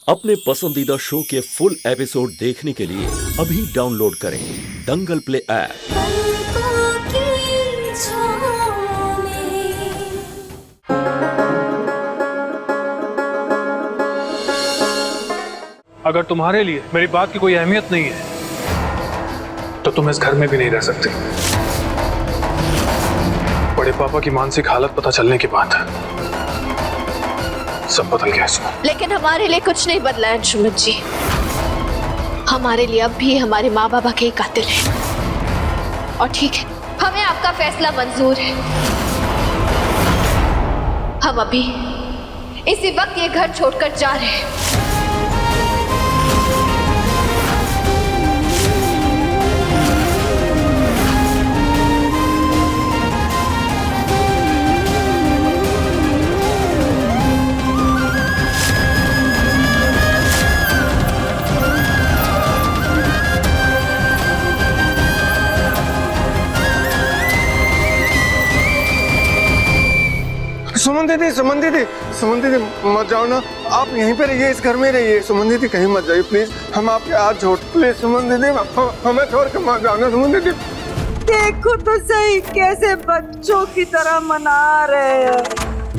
अपने पसंदीदा शो के फुल एपिसोड देखने के लिए अभी डाउनलोड करें दंगल प्ले ऐप। अगर तुम्हारे लिए मेरी बात की कोई अहमियत नहीं है तो तुम इस घर में भी नहीं रह सकते। बड़े पापा की मानसिक हालत पता चलने के बाद सब बदल गया इसमें। लेकिन हमारे लिए कुछ नहीं बदला है अंशुमन जी। हमारे लिए अब भी हमारे माँ बाबा के ही कातिल हैं। और ठीक है, हमें आपका फैसला मंजूर है। हम अभी इसी वक्त ये घर छोड़कर जा रहे हैं। सुमन दीदी मत जाओ ना, आप यहीं पे रहिए, इस घर में रहिए। सुमन दीदी कहीं मत जाइए प्लीज, हम आपके हाथ जोड़, प्लीज सुमन दीदी हमें छोड़ के मत जाओ ना सुमन दीदी। देखो तो सही कैसे बच्चों की तरह मना रहे हैं।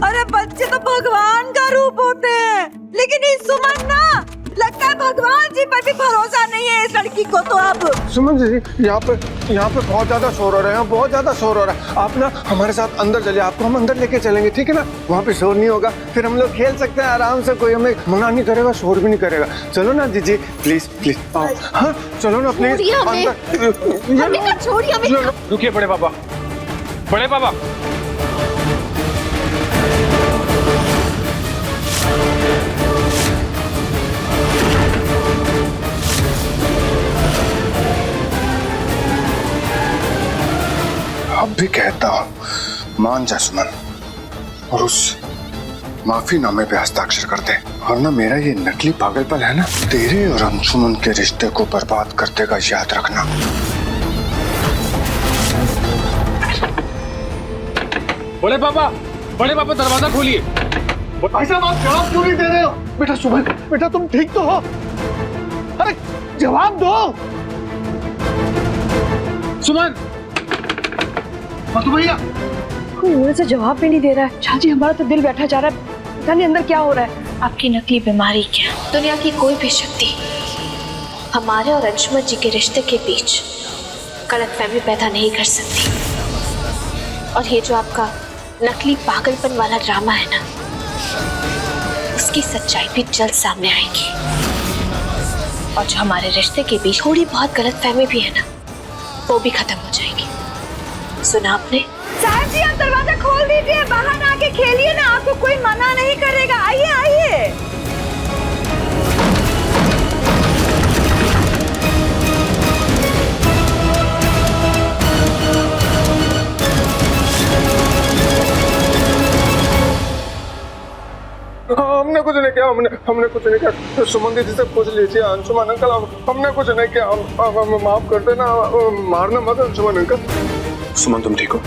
अरे बच्चे तो भगवान का रूप होते हैं, लेकिन ये सुमन ना लगता है भगवान जी पर भी भरोसा नहीं है इस लड़की को। तो अब सुमन दीदी यहाँ पे बहुत ज्यादा शोर हो रहा है, बहुत ज्यादा शोर हो रहा है। आप ना हमारे साथ अंदर चलिए, आपको हम अंदर लेके चलेंगे, ठीक है ना? वहाँ पे शोर नहीं होगा, फिर हम लोग खेल सकते हैं आराम से, कोई हमें मना नहीं करेगा, शोर भी नहीं करेगा। चलो ना दीदी प्लीज प्लीज आओ। हाँ चलो ना प्लीज छोड़िए हमें। रुकिए बड़े पापा, बड़े पापा। अब भी कहता हूँ मान जा सुमन, और उस माफीनामे पे हस्ताक्षर कर दे, वरना मेरा ये नकली पागलपन है ना, तेरे और अंशुमन के रिश्ते को बर्बाद कर देगा, याद रखना। बड़े पापा दरवाजा खोलिए। भाई साहब आप जवाब क्यों नहीं दे रहे हो? बेटा सुमन, बेटा तुम ठीक तो हो? अरे जवाब दो सुमन। भैया कोई मुझे से जवाब भी नहीं दे रहा है। चाची हमारा तो दिल बैठा जा रहा है, पता नहीं अंदर क्या हो रहा है। आपकी नकली बीमारी क्या? दुनिया की कोई भी शक्ति हमारे और अंशुमन जी के रिश्ते के बीच गलतफहमी पैदा नहीं कर सकती। और ये जो आपका नकली पागलपन वाला ड्रामा है ना, उसकी सच्चाई भी जल्द सामने आएगी। और जो हमारे रिश्ते के बीच थोड़ी बहुत गलतफहमी भी है ना, वो भी खत्म हो जाएगी। सुना आपने? साहब जी आप दरवाजा खोल दीजिए, बाहर आके खेलिए ना, आपको कोई मना नहीं करेगा। आइए आइए। हमने कुछ नहीं किया, हमने कुछ नहीं किया। सुमन दीदी से पूछ लीजिए, अंशुमन अंकल हमने कुछ नहीं किया, हम माफ कर देना, मारना मत अंशुमन अंकल। सुमन तुम ठीक हो?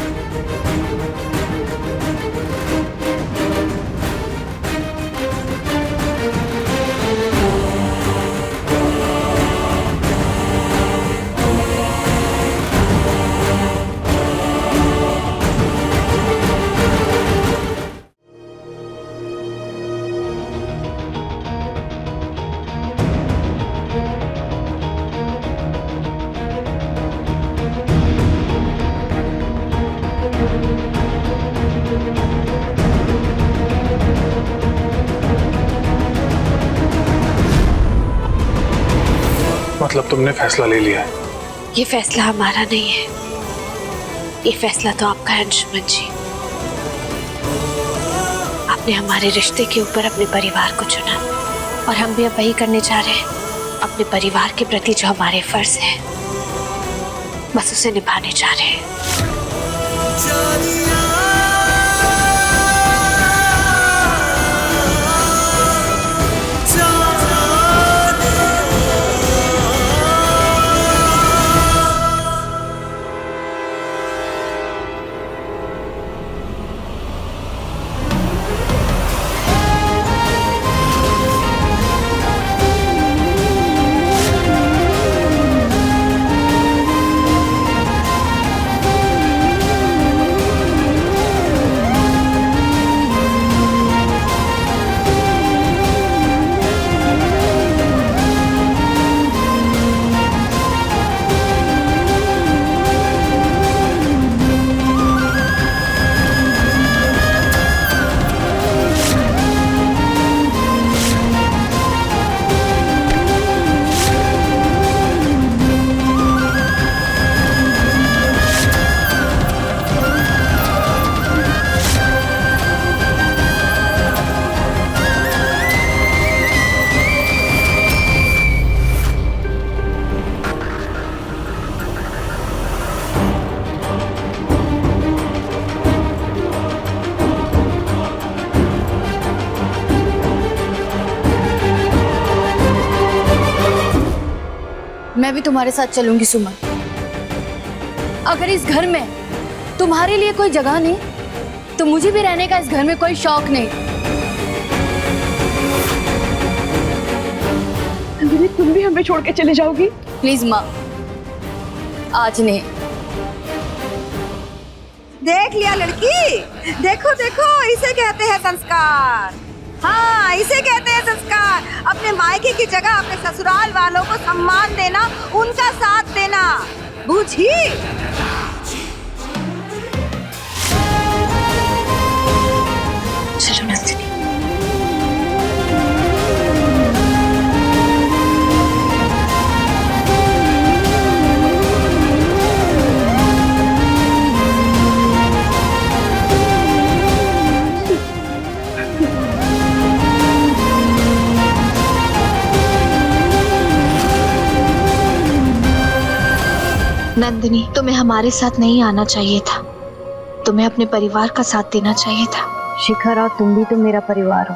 मतलब तुमने फैसला ले लिया है? ये फैसला हमारा नहीं है, ये फैसला तो आपका है अंशुमन जी। आपने हमारे रिश्ते के ऊपर अपने परिवार को चुना, और हम भी अब वही करने जा रहे हैं। अपने परिवार के प्रति जो हमारे फर्ज है, बस उसे निभाने जा रहे हैं। मैं भी तुम्हारे साथ चलूंगी सुमन। अगर इस घर में तुम्हारे लिए कोई जगह नहीं तो मुझे भी रहने का इस घर में कोई शौक नहीं। अंजलि, तुम भी हमें छोड़ के चले जाओगी? प्लीज माँ, आज नहीं। देख लिया लड़की, देखो देखो, इसे कहते हैं संस्कार। हाँ, इसे कहते हैं संस्कार। अपने मायके की जगह अपने ससुराल वालों को सम्मान देना, उनका साथ देना, बूझी? चलो नंदिनी। नंदिनी, तुम्हें हमारे साथ नहीं आना चाहिए था। तुम्हें अपने परिवार का साथ देना चाहिए था। शिखर, और तुम भी तो मेरा परिवार हो,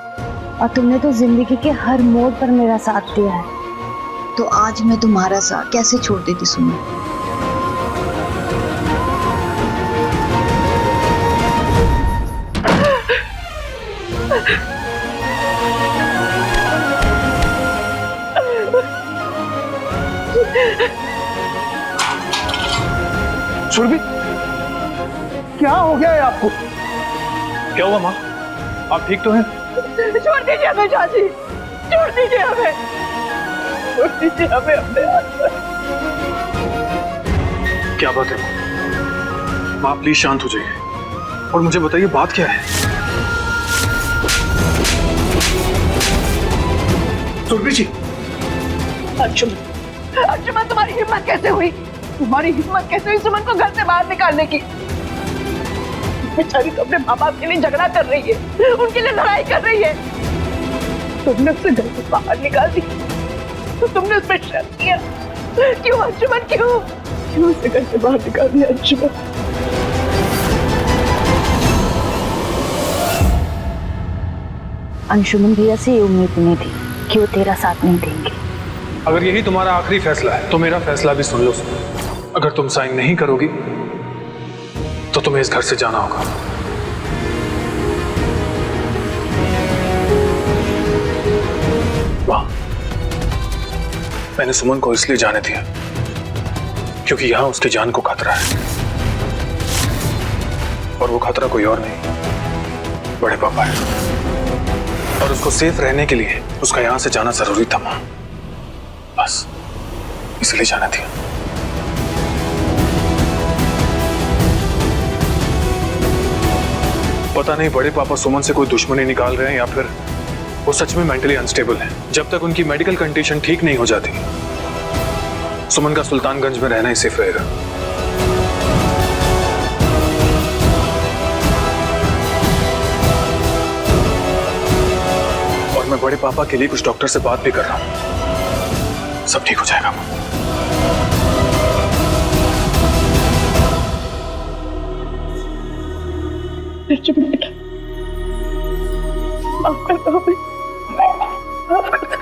और तुमने तो जिंदगी के हर मोड़ पर मेरा साथ दिया है। तो आज मैं तुम्हारा साथ कैसे छोड़ देती सुमन? सुरभि, क्या हो गया है आपको? क्या हुआ माँ? आप ठीक तो हैं? छोड़ दीजिए हमें चाची, छोड़ दीजिए हमें, छोड़ दीजिए हमें अपने हाथ पर। क्या बात है माँ? माँ प्लीज शांत हो जाइए और मुझे बताइए बात क्या है? सुरभि जी। अंशुमन, तुम्हारी हिम्मत कैसे हुई? तुम्हारी हिम्मत कैसे हुई सुमन को घर से बाहर निकालने की? बेचारी तो अपने माँ बाप के लिए झगड़ा कर रही है, उनके लिए लड़ाई कर रही है। तुमने उसे घर से बाहर निकाल दी, तो तुमने उस पर शक किया। क्यों अंशुमन, क्यों उसे घर से बाहर निकाल दिया अंशुमन? अंशुमन भैया से ये उम्मीद नहीं थी कि वो तेरा साथ नहीं देंगे। अगर यही तुम्हारा आखिरी फैसला है तो मेरा फैसला भी सुन लो। अगर तुम साइन नहीं करोगी तो तुम्हें इस घर से जाना होगा। वाह, मैंने सुमन को इसलिए जाने दिया क्योंकि यहां उसकी जान को खतरा है, और वो खतरा कोई और नहीं, बड़े पापा है। और उसको सेफ रहने के लिए उसका यहां से जाना जरूरी था मां, बस इसलिए जाना दिया। पता नहीं बड़े पापा सुमन से कोई दुश्मनी निकाल रहे हैं या फिर वो सच में मेंटली अनस्टेबल हैं। जब तक उनकी मेडिकल कंडीशन ठीक नहीं हो जाती सुमन का सुल्तानगंज में रहना ही सेफ रहेगा। और मैं बड़े पापा के लिए कुछ डॉक्टर से बात भी कर रहा हूं, सब ठीक हो जाएगा। बेटा, माफ कर दो हमें, माफ कर दो।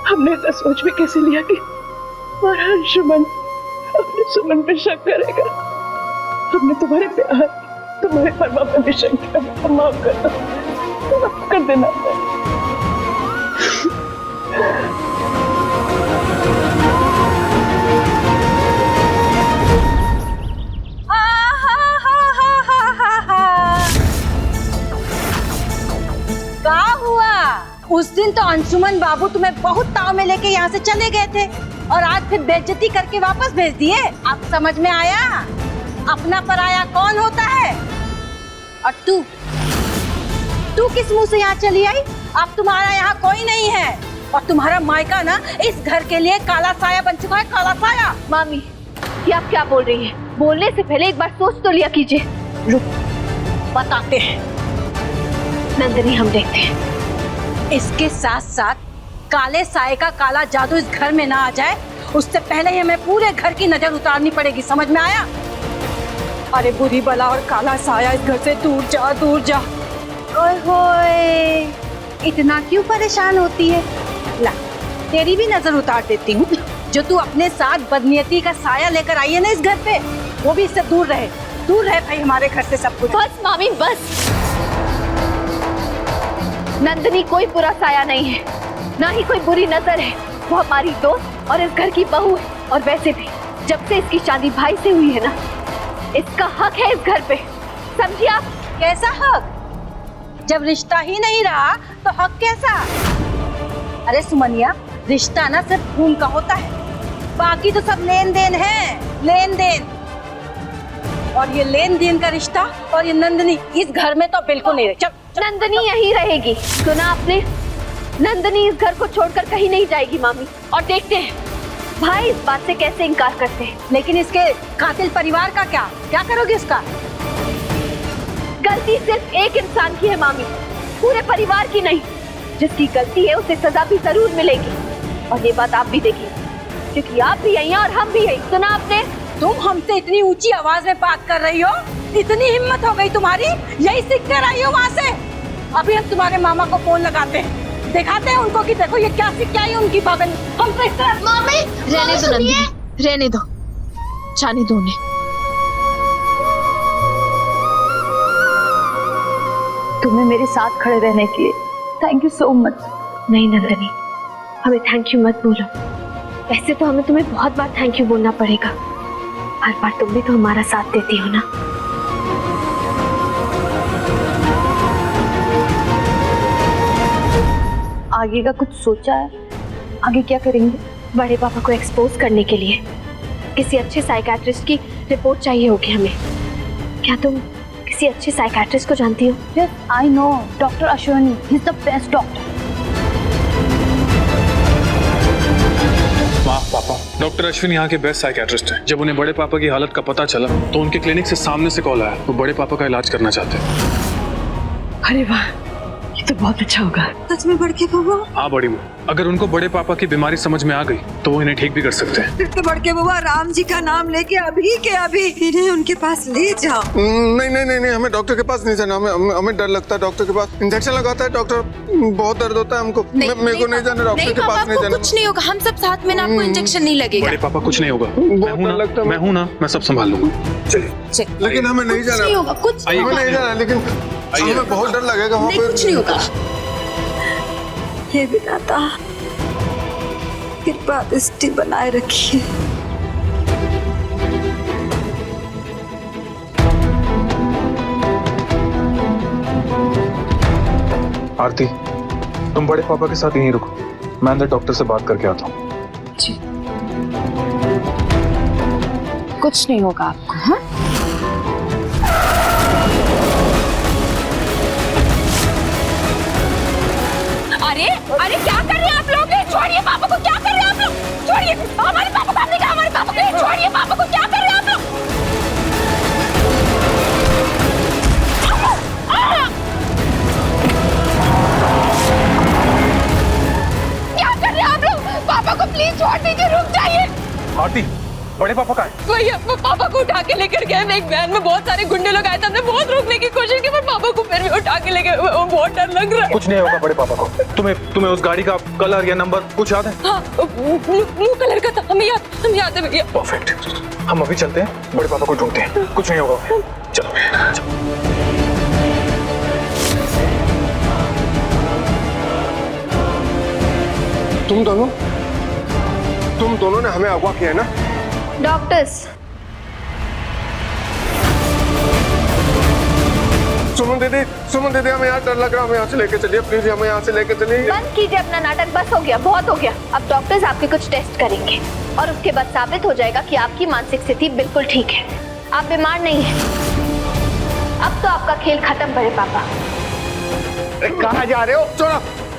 हमने ऐसा सोच भी कैसे लिया कि हमारा अंशुमन अपने सुमन पे शक करेगा। हमने तुम्हारे प्यार, तुम्हारे फरमा पे भी शक किया। माफ कर दो, माफ कर देना। क्या हुआ? उस दिन तो अंशुमन बाबू तुम्हें बहुत ताव में लेके यहाँ से चले गए थे, और आज फिर बेइज्जती करके वापस भेज दिए। अब समझ में आया अपना पराया कौन होता है? और तू किस मुंह से यहाँ चली आई? अब तुम्हारा यहाँ कोई नहीं है, और तुम्हारा मायका ना इस घर के लिए काला साया बन चुका है, काला साया। मामी, ये आप क्या बोल रही हैं? बोलने से पहले एक बार सोच तो लिया कीजिए। रुक, बताते हैं। नंदिनी, हम देखते हैं। इसके साथ साथ काले साए का काला जादू इस घर में ना आ जाए, उससे पहले ही हमें पूरे घर की नजर उतारनी पड़ेगी। समझ में आया? अरे बुरी बला और काला साया, इस घर से दूर जा, दूर जा। ओए होए, इतना क्यों परेशान होती है? ला, तेरी भी नजर उतार देती हूँ। जो तू अपने साथ बदनीयती का साया लेकर आई है ना इस घर पे, वो भी इससे दूर रहे भाई हमारे घर से सब कुछ। बस मामी बस। नंदनी कोई बुरा साया नहीं है, ना ही कोई बुरी नजर है। वो हमारी दोस्त और इस घर की बहू है। और वैसे भी जब से इसकी शादी भाई से हुई है ना, इसका हक है इस घर पे, समझिए आप? कैसा हक? जब रिश्ता ही नहीं रहा तो हक कैसा? अरे सुमनिया, रिश्ता ना सिर्फ खून का होता है, बाकी तो सब लेन देन है, लेन देन। और ये लेन देन का रिश्ता और ये नंदनी इस घर में तो बिल्कुल नहीं रहे। नंदनी यहीं रहेगी, सुना आपने? नंदनी इस घर को छोड़कर कहीं नहीं जाएगी मामी। और देखते हैं भाई इस बात से कैसे इनकार करते हैं। लेकिन इसके कातिल परिवार का क्या करोगे इसका? गलती सिर्फ एक इंसान की है मामी, पूरे परिवार की नहीं। जिसकी गलती है उसे सजा भी जरूर मिलेगी। और ये बात आप भी देखिए, क्योंकि आप भी यहीं और हम भी यहीं। सुना आपने? तुम हमसे इतनी ऊंची आवाज में बात कर रही हो? इतनी हिम्मत हो गई तुम्हारी? यही सीख कर आई हो वहाँ से? अभी हम तुम्हारे मामा को फोन लगाते हैं, दिखाते हैं उनको कि देखो ये क्या सीख के आई उनकी पागल। हम तो इस तरह रहने दो नंदनी, रहने दो, जाने दो उन्हें। तुम्हें मेरे साथ खड़े रहने के लिए थैंक यू सो मच। नहीं नंदनी, हमें थैंक यू मत बोलो। वैसे तो हमें तुम्हें बहुत बार थैंक यू बोलना पड़ेगा, हर बार तुम भी तो हमारा साथ देती हो ना। आगे का कुछ सोचा है? आगे क्या करेंगे? बड़े पापा को एक्सपोज करने के लिए किसी अच्छे साइकियाट्रिस्ट की रिपोर्ट चाहिए होगी हमें। क्या तुम किसी अच्छे साइकियाट्रिस्ट को जानती हो? Yes I know, doctor Ashwani, he is the best doctor. माफ पापा, डॉक्टर अश्विन यहाँ के बेस्ट साइकियाट्रिस्ट हैं। जब उन्हें बड़े पापा की हालत का पता चला तो उनके क्लिनिक से सामने से कॉल आया, वो बड़े पापा का इलाज करना चाहते हैं। अरे वाह, ये तो बहुत अच्छा होगा। सच में बड़के बाबा? हाँ बड़ी माँ, अगर उनको बड़े पापा की बीमारी समझ में आ गई तो वो इन्हें ठीक भी कर सकते हैं। फिर तो बड़के बाबा राम जी का नाम लेके अभी के अभी इन्हें उनके पास ले जाओ। नहीं, हमें डॉक्टर के पास नहीं जाना। हमें डर लगता है डॉक्टर के पास। इंजेक्शन लगाता है डॉक्टर, बहुत दर्द होता है हमको। मेरे को नहीं जाना डॉक्टर के पास, नहीं जाना। कुछ नहीं होगा, हम सब साथ में ना, आपको इंजेक्शन नहीं लगेगा। बड़े पापा कुछ नहीं होगा, मैं हूँ ना, मैं सब संभाल लूंगा। चलिए। लेकिन हमें नहीं जाना। नहीं होगा, कुछ हमें नहीं जाना, लेकिन हमें बहुत डर लगेगा वहाँ पे। कुछ नहीं होगा। हे विधाता, कृपा दृष्टि बनाए रखिए। आरती, तुम बड़े पापा के साथ यहीं रुको, मैं अंदर डॉक्टर से बात करके आता हूँ। जी, कुछ नहीं होगा आपको। हाँ, अरे क्या कर रहे हैं आप लोग? छोड़िए पापा को, क्या कर रहे हैं आप लोग? छोड़िए हमारे पापा को, आपने कहा हमारे पापा को, छोड़िए पापा को, क्या कर रहे हैं आप लोग? क्या कर रहे हैं आप लोग? पापा को प्लीज छोड़ दीजिए, रुक जाइए। आरती, बड़े पापा का है? वही वो पापा को उठा के लेकर गए। एक वैन में बहुत सारे गुंडे लोग आए थे, हमने बहुत रोकने की कोशिश की पर पापा को फिर भी उठा के लेके, बहुत डर लग रहा है। कुछ नहीं होगा बड़े पापा को। तुम्हें उस गाड़ी का कलर या नंबर कुछ याद है? हाँ, ब्लू कलर का था, हमें याद है भैया। परफेक्ट, हम अभी चलते हैं, बड़े पापा को ढूंढते हैं, कुछ नहीं होगा। चलो। तुम दोनों ने हमें अगवा किया है ना? डॉक्टर्स, सुमन दीदी, हमें यहाँ डर लग रहा है, हमें यहाँ से लेके चलिए प्लीज, हमें यहाँ से लेके चलिए। बंद कीजिए अपना नाटक, बस हो गया, बहुत हो गया। अब डॉक्टर्स आपके कुछ टेस्ट करेंगे और उसके बाद साबित हो जाएगा कि आपकी मानसिक स्थिति बिल्कुल ठीक है, आप बीमार नहीं हैं। अब तो आपका खेल खत्म बड़े पापा। कहाँ जा रहे हो?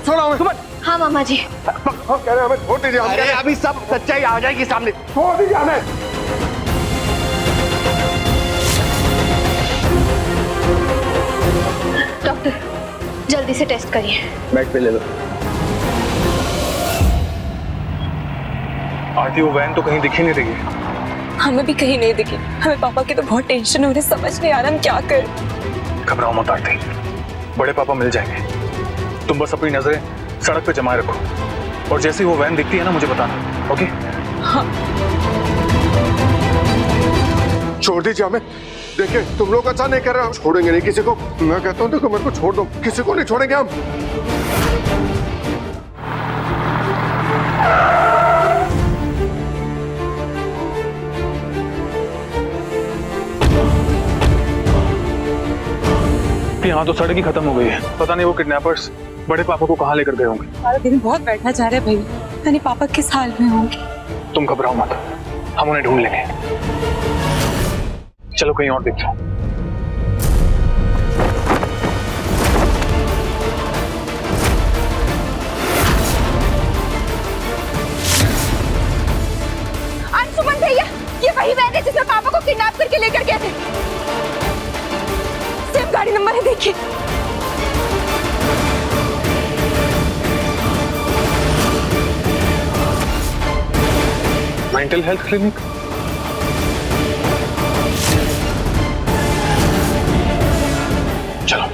छोड़ो हमें। हाँ मामा जी। हम कह रहे हैं हमें छोड़ दीजिए। अरे अभी सब सच्चाई आ जाएगी सामने, छोड़ दीजिए हमें। डॉक्टर जल्दी से टेस्ट करिए। बैग पे ले लो। आरती, वो वैन तो कहीं दिख ही नहीं रही है। हमें भी कहीं नहीं दिखी। हमें पापा की तो बहुत टेंशन हो रही है, समझ नहीं आ रहा हम क्या करें। घबराओ मत आरती, बड़े पापा मिल जाएंगे। तुम बस अपनी नजरें सड़क पे जमाए रखो और जैसे ही वो वैन दिखती है ना मुझे बताना, ओके? छोड़ दीजिए हमें। देखिए तुम लोग अच्छा नहीं कर रहे हो, छोड़ेंगे नहीं किसी को। मैं कहता हूँ देखो मेरे को छोड़ दो, किसी को नहीं छोड़ेंगे हम। यहाँ तो सड़क ही खत्म हो गई है। पता नहीं वो किडनैपर्स बड़े पापा को कहाँ लेकर गए होंगे। हमारा दिन बहुत बैठा जा रहा है भैया, यानी पापा किस हाल में होंगे। तुम घबराओ मत, हम उन्हें ढूंढ लेंगे। चलो कहीं और देखते हैं। अंशुमन भैया, ये वही वैन है जिसमें पापा को किडनैप करके लेकर गए थे। सेम गाड़ी नंबर है, देखिए। Mental health clinic. चलो।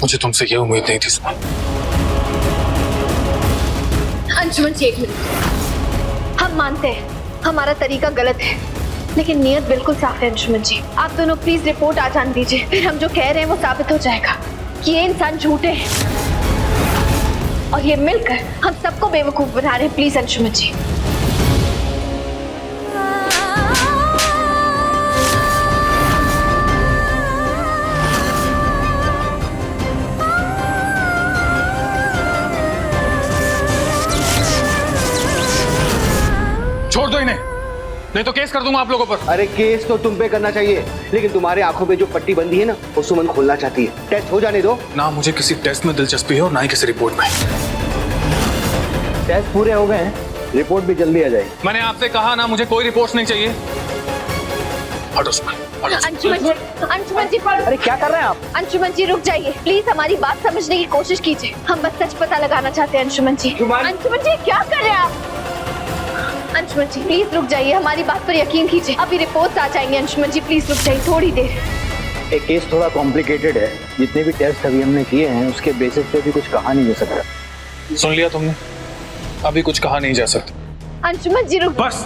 मुझे तुमसे ये उम्मीद नहीं थी सुमन। अंशुमन जी, एक मिनट। हम मानते हैं हमारा तरीका गलत है, लेकिन नियत बिल्कुल साफ है। अंशुमन जी, आप दोनों प्लीज रिपोर्ट आ जान दीजिए, फिर हम जो कह रहे हैं वो साबित हो जाएगा कि ये इंसान झूठे हैं और ये मिलकर हम सबको बेवकूफ बना रहे हैं। प्लीज अंशुमन जी। छोड़ दो इन्हें, नहीं तो केस कर दूंगा आप लोगों पर। अरे केस तो तुम पे करना चाहिए, लेकिन तुम्हारे आंखों पे जो पट्टी बंधी है ना, वो सुमन खोलना चाहती है। टेस्ट हो जाने दो। ना मुझे किसी टेस्ट में दिलचस्पी है और ना ही किसी रिपोर्ट में। टेस्ट पूरे हो गए हैं, रिपोर्ट भी जल्दी आ जाएगी। मैंने आपसे कहा ना, मुझे कोई रिपोर्ट नहीं चाहिए। हटो सुमन, हटो। अंशुमन जी, अरे क्या कर रहे हैं आप? अंशुमन जी रुक जाइए प्लीज, हमारी बात समझने की कोशिश कीजिए। हम बस सच पता लगाना चाहते हैं। अंशुमन जी, अंशुमन जी क्या कर रहे हैं आप? अंशुमन जी प्लीज रुक जाइए, हमारी बात पर यकीन कीजिए, अभी रिपोर्ट्स आ जाएंगे। अंशुमन जी प्लीज रुक जाइए थोड़ी देर। ये केस थोड़ा कॉम्प्लिकेटेड है, जितने भी टेस्ट अभी हमने किए हैं उसके बेसिस पे भी कुछ कहा नहीं जा सकता। सुन लिया तुमने, अभी कुछ कहा नहीं जा सकता। अंशुमन जी रुक, बस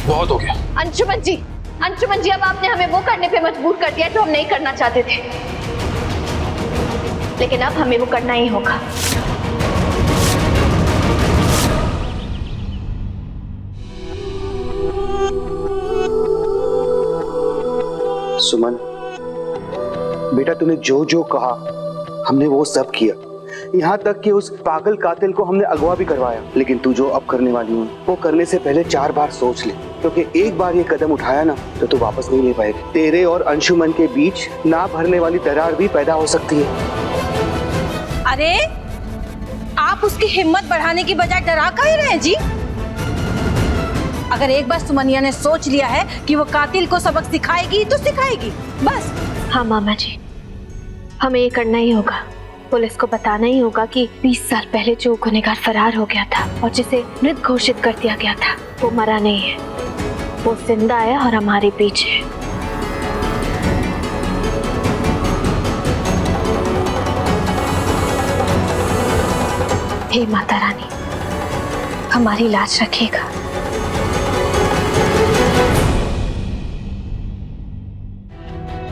बहुत हो गया। अंशुमन जी, अंशुमन जी अब आपने हमें वो करने पे मजबूर कर दिया जो हम नहीं करना चाहते थे, लेकिन अब हमें वो करना ही होगा। सुमन बेटा, तूने जो जो कहा हमने वो सब किया, यहाँ तक कि उस पागल कातिल को हमने अगवा भी करवाया। लेकिन तू जो अब करने वाली है वो करने से पहले 4 बार सोच ले, क्योंकि एक बार ये कदम उठाया ना तो तू वापस नहीं ले पाएगी। तेरे और अंशुमन के बीच ना भरने वाली दरार भी पैदा हो सकती है। अरे आप उसकी हिम्मत बढ़ाने की बजाय डरा काहे रहे हैं जी? अगर एक बार सुमनिया ने सोच लिया है कि वो कातिल को सबक सिखाएगी तो सिखाएगी, बस। हाँ मामा जी, हमें ये करना ही होगा। पुलिस को बताना ही होगा कि 20 साल पहले जो गुनहगार फरार हो गया था और जिसे मृत घोषित कर दिया गया था, वो मरा नहीं है, वो जिंदा है और हमारे बीच है। हे माता रानी, हमारी लाज रखिएगा।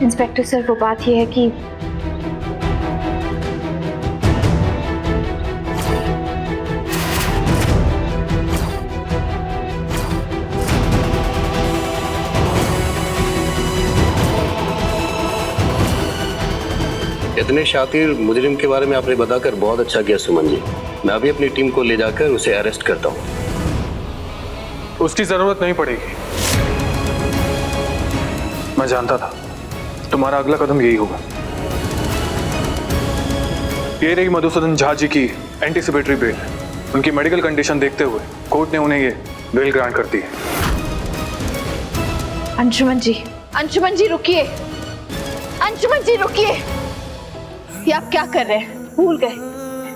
इंस्पेक्टर सर, वो बात यह है कि इतने शातिर मुजरिम के बारे में आपने बताकर बहुत अच्छा किया सुमन जी। मैं अभी अपनी टीम को ले जाकर उसे अरेस्ट करता हूँ। उसकी जरूरत नहीं पड़ेगी, मैं जानता था तुम्हारा अगला कदम यही होगा। ये रही मधुसूदन झा जी की एंटीसिपेटरी बेल। उनकी मेडिकल कंडीशन देखते हुए कोर्ट ने उन्हें ये बेल ग्रांट कर दी है। अंशुमन जी रुकिए, अंशुमन जी रुकिए। ये आप क्या कर रहे हैं? भूल गए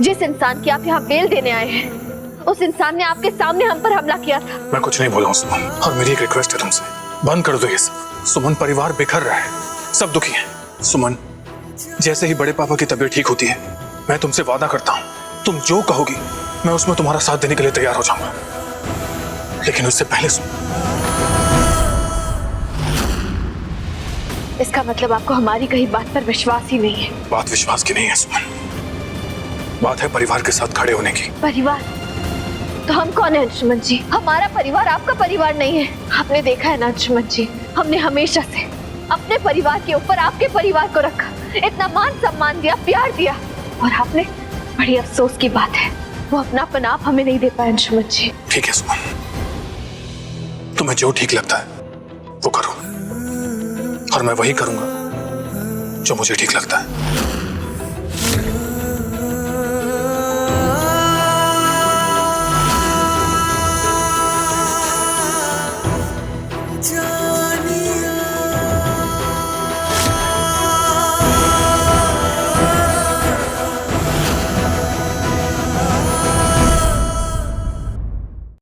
जिस इंसान की आप यहाँ बेल देने आए हैं उस इंसान ने आपके सामने हम पर हमला किया था। मैं कुछ नहीं बोला हूँ सुमन, और मेरी एक रिक्वेस्ट है तुमसे, बंद कर दो ये सब। सुमन, परिवार बिखर रहा है, सब दुखी हैं। सुमन, जैसे ही बड़े पापा की तबीयत ठीक होती है, मैं तुमसे वादा करता हूँ, तुम जो कहोगी मैं उसमें तुम्हारा साथ देने के लिए तैयार हो जाऊंगा। लेकिन उससे पहले इसका मतलब आपको हमारी कही बात पर विश्वास ही नहीं है। बात विश्वास की नहीं है सुमन, बात है परिवार के साथ खड़े होने की। परिवार? तो हम कौन है अंशुमन जी? हमारा परिवार आपका परिवार नहीं है। आपने देखा है ना अंशुमन जी, हमने हमेशा से अपने परिवार के ऊपर आपके परिवार को रखा, इतना मान सम्मान दिया, प्यार दिया, और आपने, बड़ी अफसोस की बात है, वो अपनापन आप हमें नहीं दे पाए अंशुमन जी। ठीक है सुमन, तुम्हें जो ठीक लगता है वो करो, और मैं वही करूंगा जो मुझे ठीक लगता है।